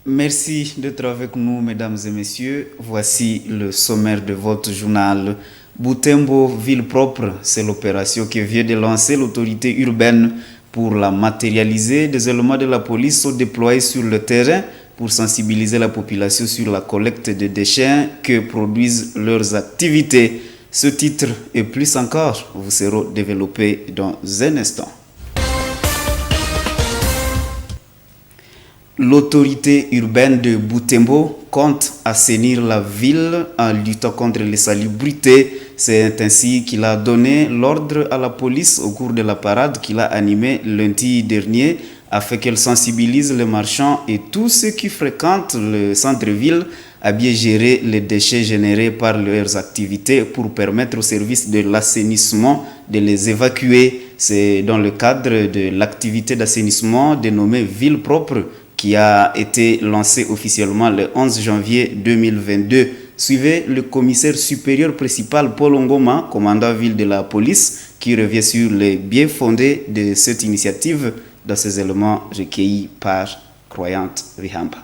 Merci d'être avec nous, mesdames et messieurs. Voici le sommaire de votre journal. Butembo, ville propre, c'est l'opération que vient de lancer l'autorité urbaine pour la matérialiser. Des éléments de la police sont déployés sur le terrain pour sensibiliser la population sur la collecte de déchets que produisent leurs activités. Ce titre et plus encore vous seront développés dans un instant. L'autorité urbaine de Butembo compte assainir la ville en luttant contre les salubrités. C'est ainsi qu'il a donné l'ordre à la police au cours de la parade qu'il a animée lundi dernier afin qu'elle sensibilise les marchands et tous ceux qui fréquentent le centre-ville à bien gérer les déchets générés par leurs activités pour permettre au service de l'assainissement de les évacuer. C'est dans le cadre de l'activité d'assainissement dénommée Ville propre qui a été lancé officiellement le 11 janvier 2022. Suivez le commissaire supérieur principal Paul Ngoma, commandant ville de la police, qui revient sur les biens fondés de cette initiative dans ces éléments recueillis par Croyante Vihamba.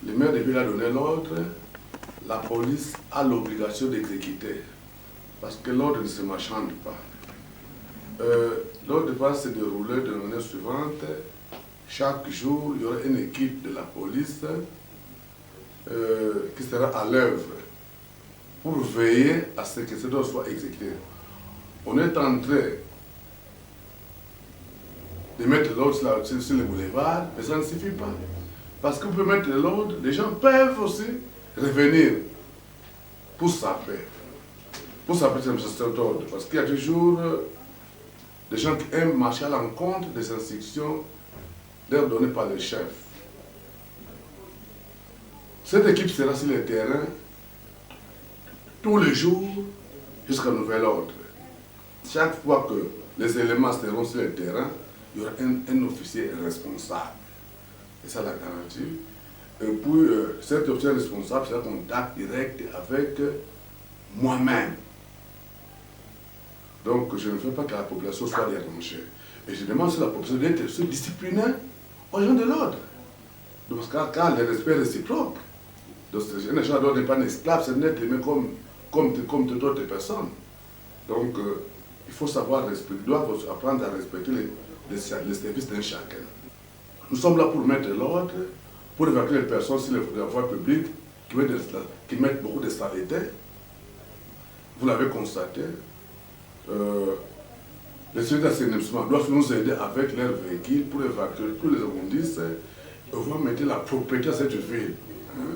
Le maire de ville a donné l'ordre, la police a l'obligation d'exécuter, parce que l'ordre ne se marchande pas. L'ordre va se dérouler de la manière suivante. Chaque jour, il y aura une équipe de la police qui sera à l'œuvre pour veiller à ce que ce ordre soit exécuté. On est en train de mettre l'ordre sur les boulevards, mais ça ne suffit pas. Parce que vous pouvez mettre l'ordre, les gens peuvent aussi revenir pour saper. Pour saper, c'est cet ordre. Parce qu'il y a toujours des gens qui aiment marcher à l'encontre des instructions données par le chef. Cette équipe sera sur le terrain tous les jours jusqu'à nouvel ordre. Chaque fois que les éléments seront sur le terrain, il y aura un officier responsable. Et ça, la garantie. Et puis, cet officier responsable sera en contact direct avec moi-même. Donc, je ne veux pas que la population soit dérangée. Et je demande à la population d'être disciplinée aux gens de l'ordre. Donc, car le respect réciproque. Donc, un agent d'ordre n'est pas un esclave, c'est d'être aimé comme toute autre personne. Donc, il faut savoir respecter, il doit apprendre à respecter les services d'un chacun. Nous sommes là pour mettre l'ordre, pour évacuer les personnes sur la voie publique qui mettent beaucoup de saleté. Vous l'avez constaté. Les services d'assainissement doivent nous aider avec leurs véhicules pour évacuer tous les immondices et voir mettre la propriété à cette ville.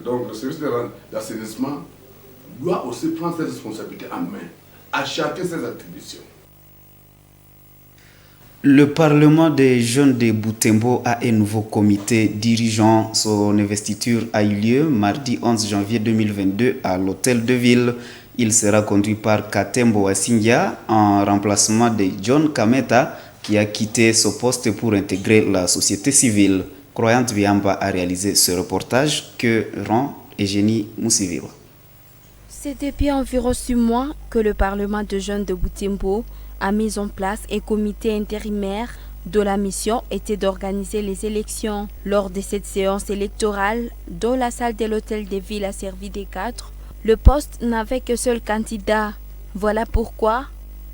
Donc le service d'assainissement doit aussi prendre ses responsabilités en main, à chacun ses attributions. Le Parlement des jeunes de Butembo a un nouveau comité dirigeant. Son investiture a eu lieu mardi 11 janvier 2022 à l'hôtel de ville. Il sera conduit par Katembo Asingia en remplacement de John Kameta qui a quitté ce poste pour intégrer la société civile. Croyante Viamba a réalisé ce reportage que rend Eugénie Moussiviro. C'est depuis environ 6 mois que le Parlement de jeunes de Butembo a mis en place un comité intérimaire dont la mission était d'organiser les élections. Lors de cette séance électorale, dont la salle de l'hôtel de ville a servi des cadres, le poste n'avait que seul candidat. Voilà pourquoi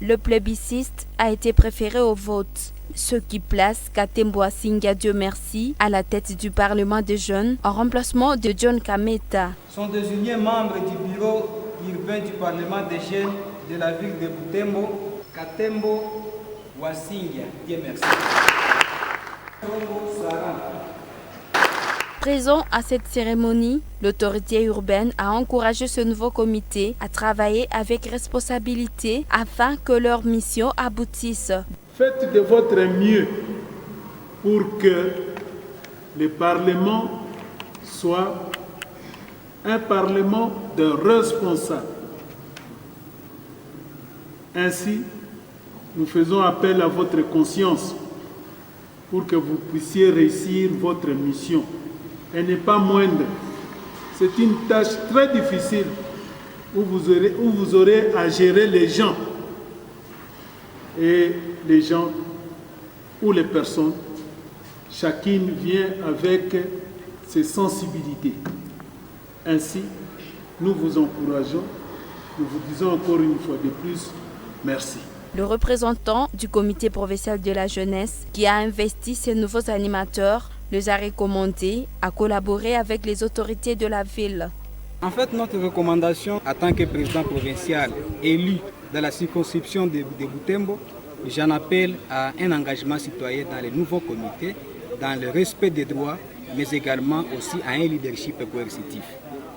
le plébiscite a été préféré au vote, ce qui place Katembo Asinga, Dieu merci, à la tête du Parlement des jeunes en remplacement de John Kameta. Sont désignés membres du bureau urbain du Parlement des jeunes de la ville de Butembo, Katembo Asinga, Dieu merci. Présent à cette cérémonie, l'autorité urbaine a encouragé ce nouveau comité à travailler avec responsabilité afin que leur mission aboutisse. Faites de votre mieux pour que le Parlement soit un Parlement de responsables. Ainsi, nous faisons appel à votre conscience pour que vous puissiez réussir votre mission. Elle n'est pas moindre. C'est une tâche très difficile où vous aurez à gérer les gens. Et les gens ou les personnes, chacune vient avec ses sensibilités. Ainsi, nous vous encourageons, nous vous disons encore une fois de plus, merci. Le représentant du comité provincial de la jeunesse qui a investi ces nouveaux animateurs les a recommandés à collaborer avec les autorités de la ville. En fait, notre recommandation en tant que président provincial élu dans la circonscription de Butembo, j'en appelle à un engagement citoyen dans les nouveaux comités, dans le respect des droits, mais également aussi à un leadership coercitif.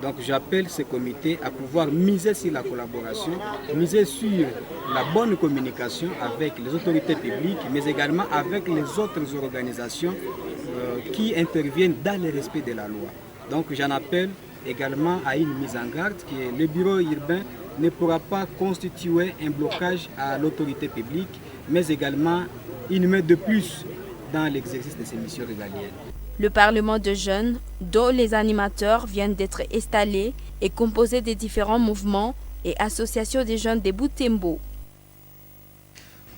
Donc j'appelle ce comité à pouvoir miser sur la collaboration, miser sur la bonne communication avec les autorités publiques, mais également avec les autres organisations qui interviennent dans le respect de la loi. Donc j'en appelle également à une mise en garde que le bureau urbain ne pourra pas constituer un blocage à l'autorité publique, mais également une main de plus dans l'exercice de ces missions régaliennes. Le Parlement de jeunes, dont les animateurs viennent d'être installés, est composé de différents mouvements et associations des jeunes de Butembo.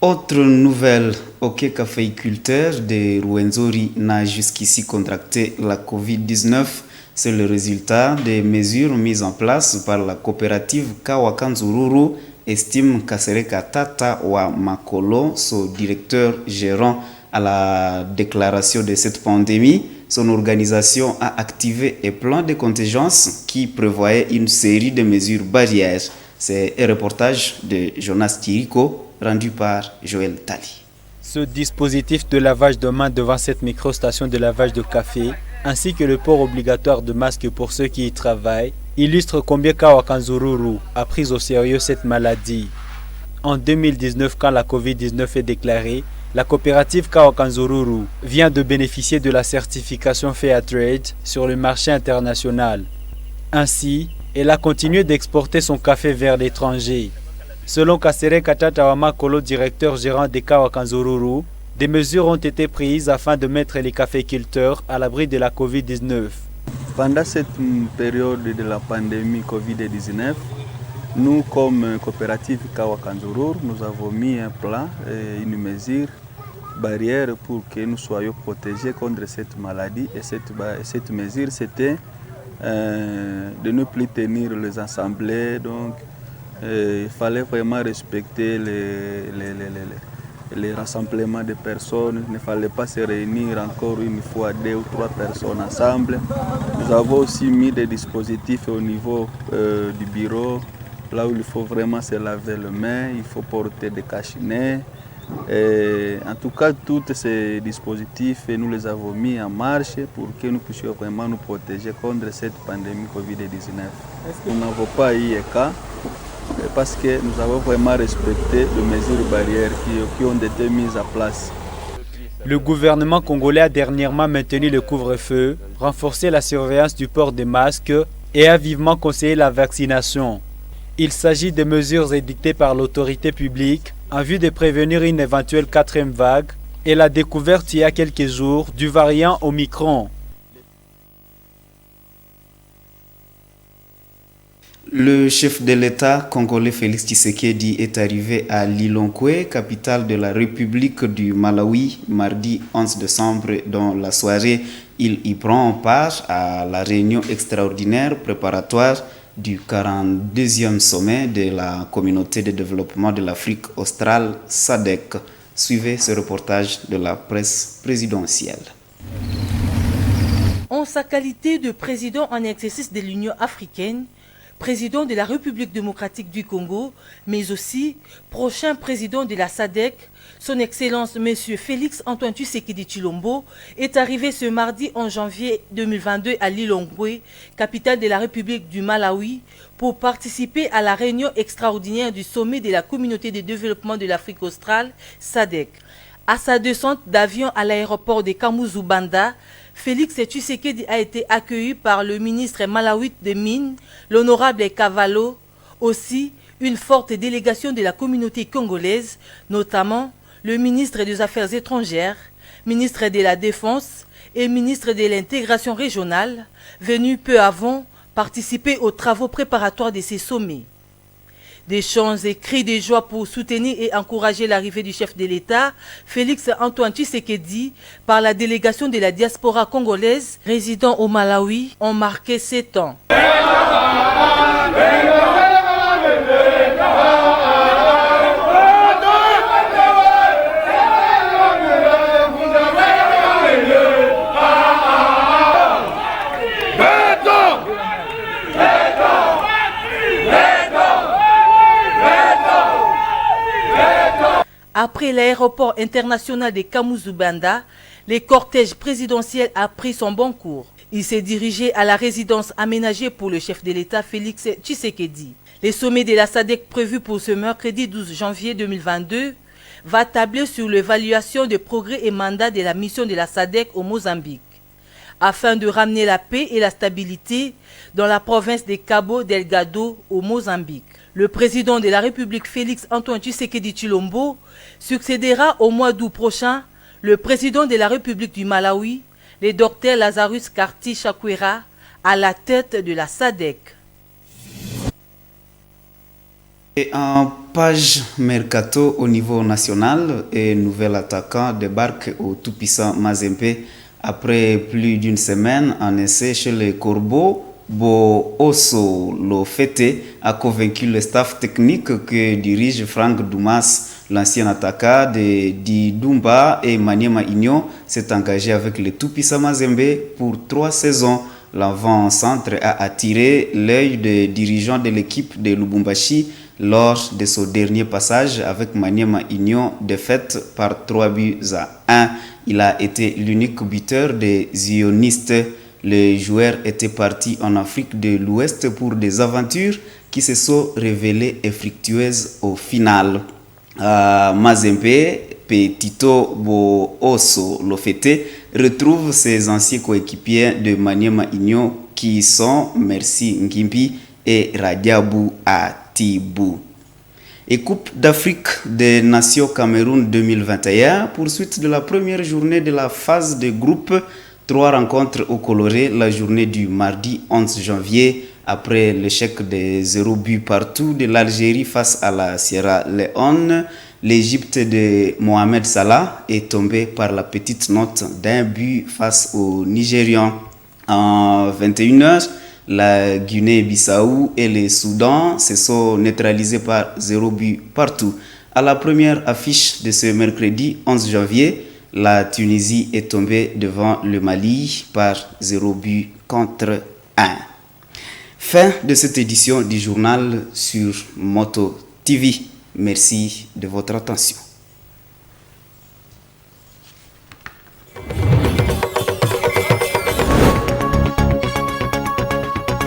Autre nouvelle, aucun caféiculteur de Rwenzori n'a jusqu'ici contracté la Covid-19. C'est le résultat des mesures mises en place par la coopérative Kawakanzururu, estime Kasereka Tata wa Makolo, son directeur gérant. À la déclaration de cette pandémie, son organisation a activé un plan de contingence qui prévoyait une série de mesures barrières. C'est un reportage de Jonas Tiriko rendu par Joël Tali. Ce dispositif de lavage de mains devant cette microstation de lavage de café, ainsi que le port obligatoire de masques pour ceux qui y travaillent, illustre combien Kawakanzururu a pris au sérieux cette maladie. En 2019, quand la Covid-19 est déclarée, la coopérative Kawakanzururu vient de bénéficier de la certification Fairtrade sur le marché international. Ainsi, elle a continué d'exporter son café vers l'étranger. Selon Kasereka Tata wa Makolo, directeur gérant de Kawakanzururu, des mesures ont été prises afin de mettre les caféiculteurs à l'abri de la Covid-19. Pendant cette période de la pandémie Covid-19, nous, comme coopérative Kawakanzururu, nous avons mis un plan et une mesure barrière pour que nous soyons protégés contre cette maladie. Et cette mesure, c'était de ne plus tenir les assemblées. Donc, il fallait vraiment respecter les rassemblements de personnes. Il ne fallait pas se réunir encore une fois 2 ou 3 personnes ensemble. Nous avons aussi mis des dispositifs au niveau du bureau, là où il faut vraiment se laver les mains, il faut porter des cache-nez. En tout cas, tous ces dispositifs, nous les avons mis en marche pour que nous puissions vraiment nous protéger contre cette pandémie Covid-19. Nous n'avons pas eu de cas parce que nous avons vraiment respecté les mesures barrières qui ont été mises en place. Le gouvernement congolais a dernièrement maintenu le couvre-feu, renforcé la surveillance du port des masques et a vivement conseillé la vaccination. Il s'agit de mesures édictées par l'autorité publique en vue de prévenir une éventuelle 4e vague et la découverte il y a quelques jours du variant Omicron. Le chef de l'État congolais Félix Tshisekedi est arrivé à Lilongwe, capitale de la République du Malawi, mardi 11 décembre. Dans la soirée, il y prend part à la réunion extraordinaire préparatoire du 42e sommet de la Communauté de développement de l'Afrique australe, SADC. Suivez ce reportage de la presse présidentielle. En sa qualité de président en exercice de l'Union africaine, président de la République démocratique du Congo, mais aussi prochain président de la SADC, son Excellence M. Félix Antoine Tshisekedi Tshilombo est arrivé ce mardi 11 janvier 2022 à Lilongwe, capitale de la République du Malawi, pour participer à la réunion extraordinaire du sommet de la Communauté de développement de l'Afrique australe, SADC. À sa descente d'avion à l'aéroport de Kamuzu-Banda, Félix Tshisekedi a été accueilli par le ministre malawite des Mines, l'honorable Cavallo, aussi une forte délégation de la communauté congolaise, notamment le ministre des Affaires étrangères, ministre de la Défense et ministre de l'intégration régionale, venus peu avant participer aux travaux préparatoires de ces sommets. Des chants et cris de joie pour soutenir et encourager l'arrivée du chef de l'État, Félix Antoine Tshisekedi, par la délégation de la diaspora congolaise résidant au Malawi, ont marqué ces temps. Après l'aéroport international de Kamuzubanda, le cortège présidentiel a pris son bon cours. Il s'est dirigé à la résidence aménagée pour le chef de l'État Félix Tshisekedi. Le sommet de la SADC prévu pour ce mercredi 12 janvier 2022 va tabler sur l'évaluation des progrès et mandats de la mission de la SADC au Mozambique, afin de ramener la paix et la stabilité dans la province de Cabo Delgado au Mozambique. Le président de la République Félix Antoine Tshisekedi Tshilombo succédera au mois d'août prochain le président de la République du Malawi, le docteur Lazarus Karti Chakwera, à la tête de la SADC. Et en page mercato au niveau national, un nouvel attaquant débarque au tout-puissant Mazembe après plus d'une semaine en essai chez les Corbeaux. Bo-Osso Lofete a convaincu le staff technique que dirige Franck Dumas, l'ancien attaquant de Didumba, et Maniema Igno s'est engagé avec le tout-puissant Mazembe pour 3 saisons. L'avant-centre a attiré l'œil des dirigeants de l'équipe de Lubumbashi lors de son dernier passage avec Maniema Igno, défaite par 3-1. Il a été l'unique buteur des Zionistes. Les joueurs étaient partis en Afrique de l'Ouest pour des aventures qui se sont révélées infructueuses au final. Mazembe, Petito Bo-Osso Lofete retrouve ses anciens coéquipiers de Maniema Igno qui sont Merci Ngimbi et Radiabou Atibou. Et Coupe d'Afrique des Nations Cameroun 2021, poursuite de la première journée de la phase de groupe. 3 rencontres au coloré la journée du mardi 11 janvier après l'échec des 0 buts partout de l'Algérie face à la Sierra Leone. L'Égypte de Mohamed Salah est tombée par la petite note d'1 but face aux Nigérians. En 21h, la Guinée-Bissau et le Soudan se sont neutralisés par 0 but partout. À la première affiche de ce mercredi 11 janvier, la Tunisie est tombée devant le Mali par 0 but contre 1. Fin de cette édition du journal sur Moto TV. Merci de votre attention.